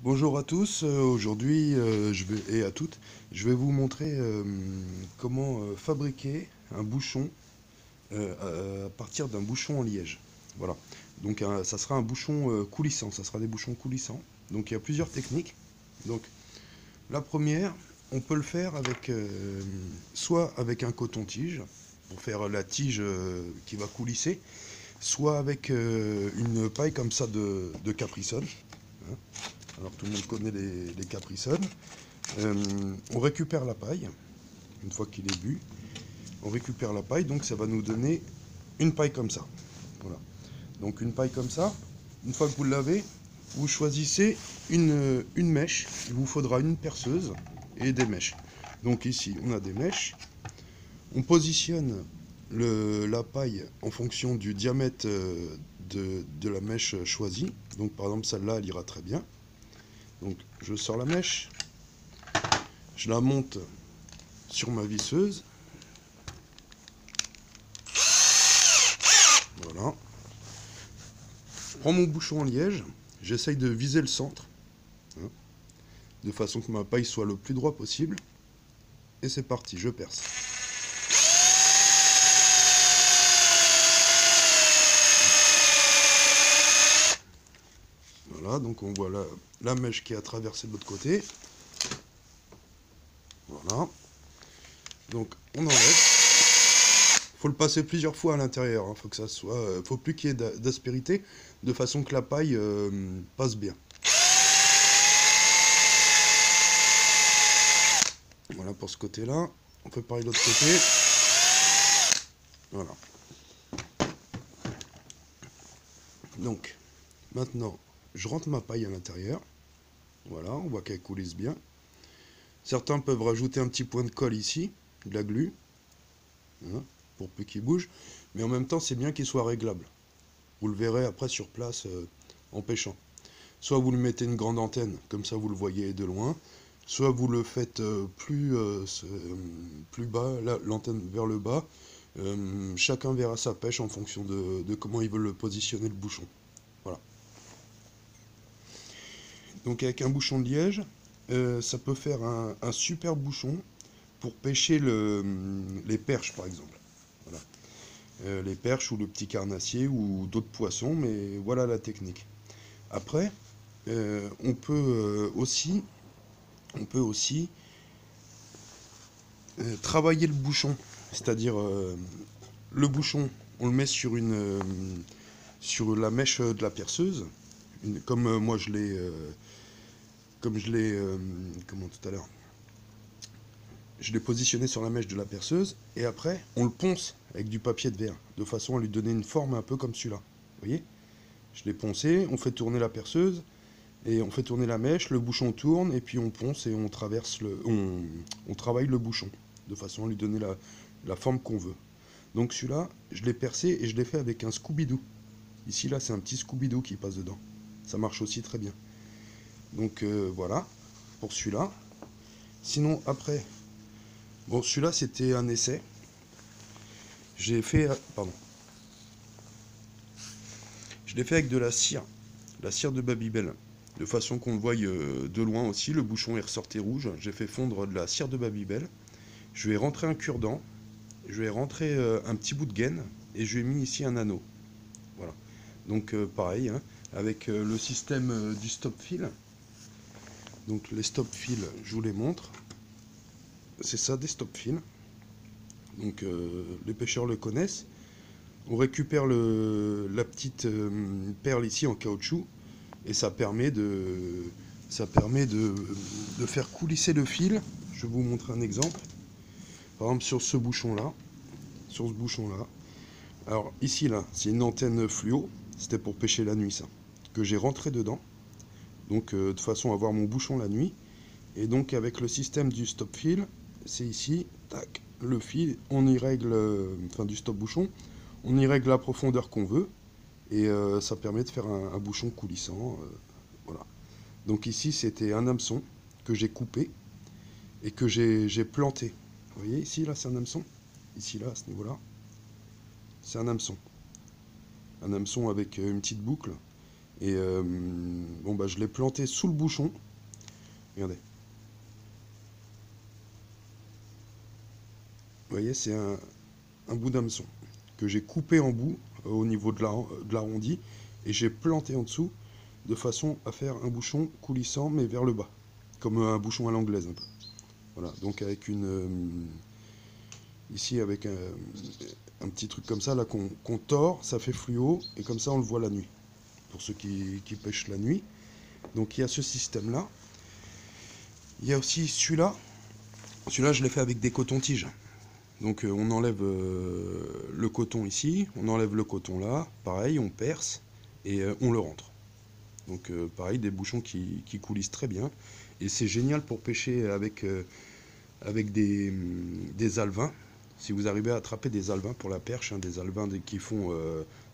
Bonjour à tous, aujourd'hui et à toutes, je vais vous montrer comment fabriquer un bouchon à partir d'un bouchon en liège. Voilà, donc ça sera un bouchon coulissant, ça sera des bouchons coulissants. Donc il y a plusieurs techniques. Donc la première, on peut le faire avec soit avec un coton-tige pour faire la tige qui va coulisser, soit avec une paille comme ça de Caprisonne, hein. Alors tout le monde connaît les Caprisonne. On récupère la paille, une fois qu'il est bu, on récupère la paille, donc ça va nous donner une paille comme ça. Voilà. Donc une paille comme ça, une fois que vous l'avez, vous choisissez une mèche, il vous faudra une perceuse et des mèches. Donc ici, on a des mèches, on positionne la paille en fonction du diamètre de la mèche choisie. Donc par exemple, celle-là, elle ira très bien. Donc je sors la mèche, je la monte sur ma visseuse. Voilà. Je prends mon bouchon en liège, j'essaye de viser le centre, hein, de façon que ma paille soit le plus droit possible. Et c'est parti, je perce. Voilà, donc on voit la mèche qui a traversé de l'autre côté. Voilà. Donc on enlève. Faut le passer plusieurs fois à l'intérieur, hein. Faut que ça soit, faut plus qu'il y ait d'aspérité, de façon que la paille passe bien. Voilà pour ce côté-là. On fait pareil de l'autre côté. Voilà. Donc, maintenant, je rentre ma paille à l'intérieur. Voilà, on voit qu'elle coulisse bien. Certains peuvent rajouter un petit point de colle ici, de la glu, hein, pour peu qu'il bouge. Mais en même temps, c'est bien qu'il soit réglable. Vous le verrez après sur place en pêchant. Soit vous lui mettez une grande antenne, comme ça vous le voyez de loin. Soit vous le faites plus bas, l'antenne vers le bas. Chacun verra sa pêche en fonction de comment il veut le positionner le bouchon. Voilà. Donc avec un bouchon de liège, ça peut faire un super bouchon pour pêcher les perches par exemple. Voilà. Les perches ou le petit carnassier ou d'autres poissons, mais voilà la technique. Après, on peut aussi travailler le bouchon, c'est-à-dire le bouchon, on le met sur la mèche de la perceuse, comme moi comme je l'ai, comment tout à l'heure, je l'ai positionné sur la mèche de la perceuse, et après, on le ponce avec du papier de verre, de façon à lui donner une forme un peu comme celui-là. Vous voyez? Je l'ai poncé, on fait tourner la perceuse, et on fait tourner la mèche, le bouchon tourne, et puis on ponce et on travaille le bouchon, de façon à lui donner la forme qu'on veut. Donc celui-là, je l'ai percé et je l'ai fait avec un Scooby-Doo. Ici, là, c'est un petit Scooby-Doo qui passe dedans. Ça marche aussi très bien. Donc voilà, pour celui-là. Sinon, après, bon, celui-là, c'était un essai. J'ai fait, pardon, je l'ai fait avec de la cire de Babybel, de façon qu'on le voie de loin aussi. Le bouchon est ressorti rouge. J'ai fait fondre de la cire de Babybel. Je lui ai rentré un cure-dent, je lui ai rentré un petit bout de gaine et je lui ai mis ici un anneau. Voilà. Donc pareil, hein, avec le système du stop-fill. Donc les stop-fill, je vous les montre. C'est ça, des stop-fill. Donc les pêcheurs le connaissent. On récupère la petite perle ici en caoutchouc et ça permet de faire coulisser le fil. Je vais vous montrer un exemple. Par exemple sur ce bouchon-là. Sur ce bouchon-là. Alors ici, là, c'est une antenne fluo. C'était pour pêcher la nuit, ça. Que j'ai rentré dedans. Donc de façon à avoir mon bouchon la nuit. Et donc avec le système du stop fil, c'est ici, tac, le fil, on y règle, enfin du stop bouchon, on y règle la profondeur qu'on veut. Et ça permet de faire un bouchon coulissant. Voilà. Donc ici, c'était un hameçon que j'ai coupé et que j'ai planté. Vous voyez ici, là, c'est un hameçon. Ici, là, à ce niveau-là, c'est un hameçon. Un hameçon avec une petite boucle. Et bon bah je l'ai planté sous le bouchon. Regardez. Vous voyez, c'est un bout d'hameçon que j'ai coupé en bout au niveau de l'arrondi et j'ai planté en dessous de façon à faire un bouchon coulissant mais vers le bas, comme un bouchon à l'anglaise un peu. Voilà, donc avec ici avec un petit truc comme ça là qu'on tord, ça fait fluo et comme ça on le voit la nuit, pour ceux qui pêchent la nuit. Donc il y a ce système là. Il y a aussi celui-là. Celui-là je l'ai fait avec des cotons-tiges. Donc on enlève le coton ici, on enlève le coton là, pareil, on perce et on le rentre. Donc pareil, des bouchons qui coulissent très bien. Et c'est génial pour pêcher avec des alevins. Si vous arrivez à attraper des alevins pour la perche, hein, des alevins qui font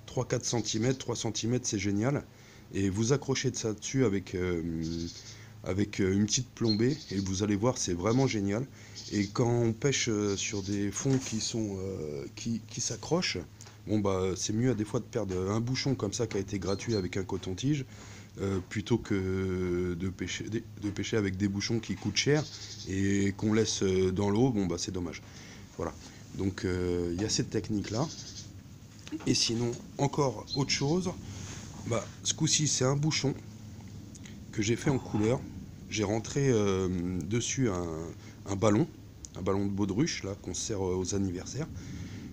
3-4 cm, 3 cm, c'est génial. Et vous accrochez de ça dessus avec une petite plombée et vous allez voir, c'est vraiment génial. Et quand on pêche sur des fonds qui s'accrochent, bon bah c'est mieux à des fois de perdre un bouchon comme ça qui a été gratuit avec un coton-tige plutôt que de pêcher avec des bouchons qui coûtent cher et qu'on laisse dans l'eau. Bon bah c'est dommage. Voilà. Donc il y a cette technique là. Et sinon encore autre chose, bah ce coup-ci c'est un bouchon que j'ai fait en couleur. J'ai rentré dessus un ballon de baudruche là qu'on sert aux anniversaires.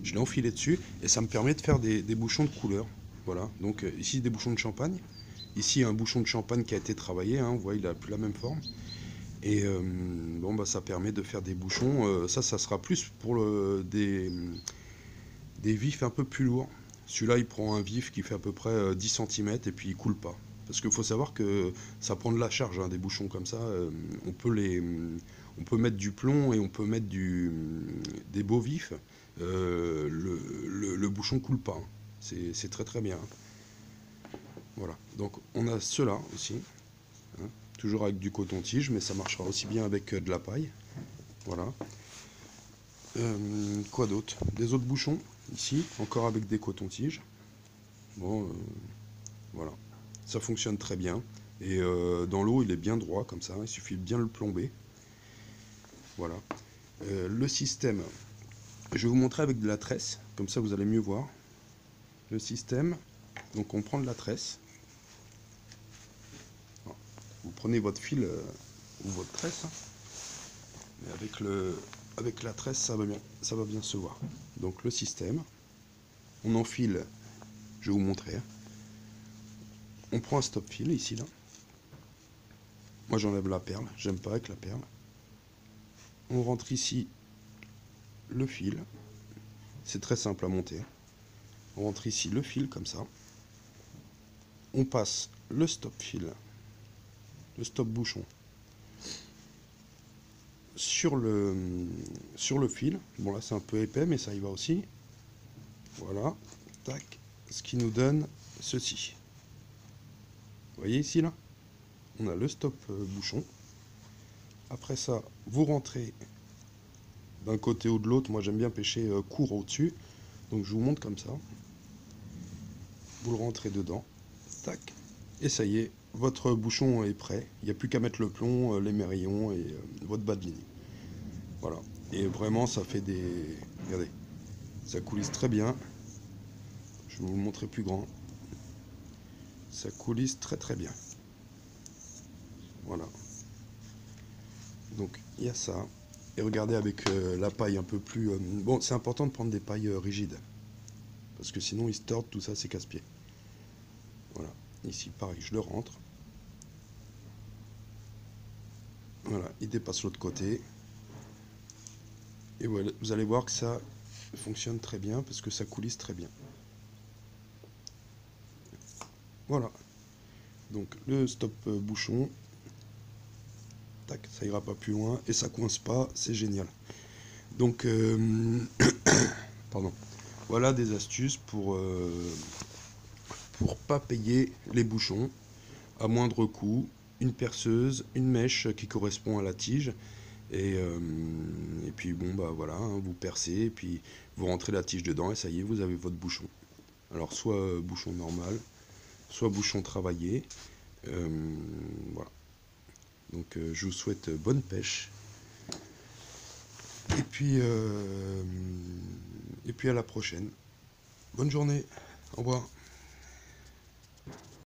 Je l'ai enfilé dessus et ça me permet de faire des bouchons de couleur. Voilà, donc ici des bouchons de champagne. Ici un bouchon de champagne qui a été travaillé, hein, vous voyez il a plus la même forme. Et bon bah ça permet de faire des bouchons. Ça sera plus pour des vifs un peu plus lourds. Celui-là il prend un vif qui fait à peu près 10 cm et puis il coule pas. Parce qu'il faut savoir que ça prend de la charge, hein, des bouchons comme ça. On peut mettre du plomb et on peut mettre des beaux vifs. Le bouchon coule pas, hein. C'est très très bien. Voilà. Donc on a ceux-là aussi. Hein. Toujours avec du coton-tige, mais ça marchera aussi bien avec de la paille. Voilà. Quoi d'autre? Des autres bouchons, ici, encore avec des cotons-tiges. Bon, voilà. Ça fonctionne très bien. Et dans l'eau, il est bien droit, comme ça. Il suffit de bien le plomber. Voilà. Le système, je vais vous montrer avec de la tresse. Comme ça, vous allez mieux voir. Le système, donc on prend de la tresse. Vous prenez votre fil ou votre tresse. Mais avec la tresse, ça va bien se voir. Donc le système, on enfile, je vais vous montrer. On prend un stop fil ici là. Moi j'enlève la perle, j'aime pas avec la perle. On rentre ici le fil. C'est très simple à monter. On rentre ici le fil comme ça. On passe le stop fil, le stop bouchon sur le fil. Bon là c'est un peu épais mais ça y va aussi. Voilà, tac, ce qui nous donne ceci. Vous voyez ici là, on a le stop bouchon. Après ça, vous rentrez d'un côté ou de l'autre. Moi j'aime bien pêcher court au-dessus. Donc je vous montre comme ça. Vous le rentrez dedans. Tac. Et ça y est, votre bouchon est prêt. Il n'y a plus qu'à mettre le plomb, les mérillons et votre bas de ligne. Voilà. Et vraiment ça fait des... Regardez. Ça coulisse très bien. Je vais vous le montrer plus grand. Ça coulisse très très bien. Voilà. Donc il y a ça. Et regardez avec la paille un peu plus... bon, c'est important de prendre des pailles rigides. Parce que sinon ils se tordent, tout ça c'est casse-pied. Voilà. Ici pareil, je le rentre. Voilà, il dépasse l'autre côté. Et voilà, vous allez voir que ça fonctionne très bien parce que ça coulisse très bien. Voilà. Donc le stop bouchon. Tac, ça ira pas plus loin et ça coince pas, c'est génial. Donc pardon. Voilà des astuces pour pas payer les bouchons à moindre coût. Une perceuse, une mèche qui correspond à la tige. Et puis bon bah voilà, hein, vous percez et puis vous rentrez la tige dedans et ça y est, vous avez votre bouchon. Alors soit bouchon normal, soit bouchon travaillé. Voilà. Donc je vous souhaite bonne pêche. Et puis à la prochaine. Bonne journée. Au revoir.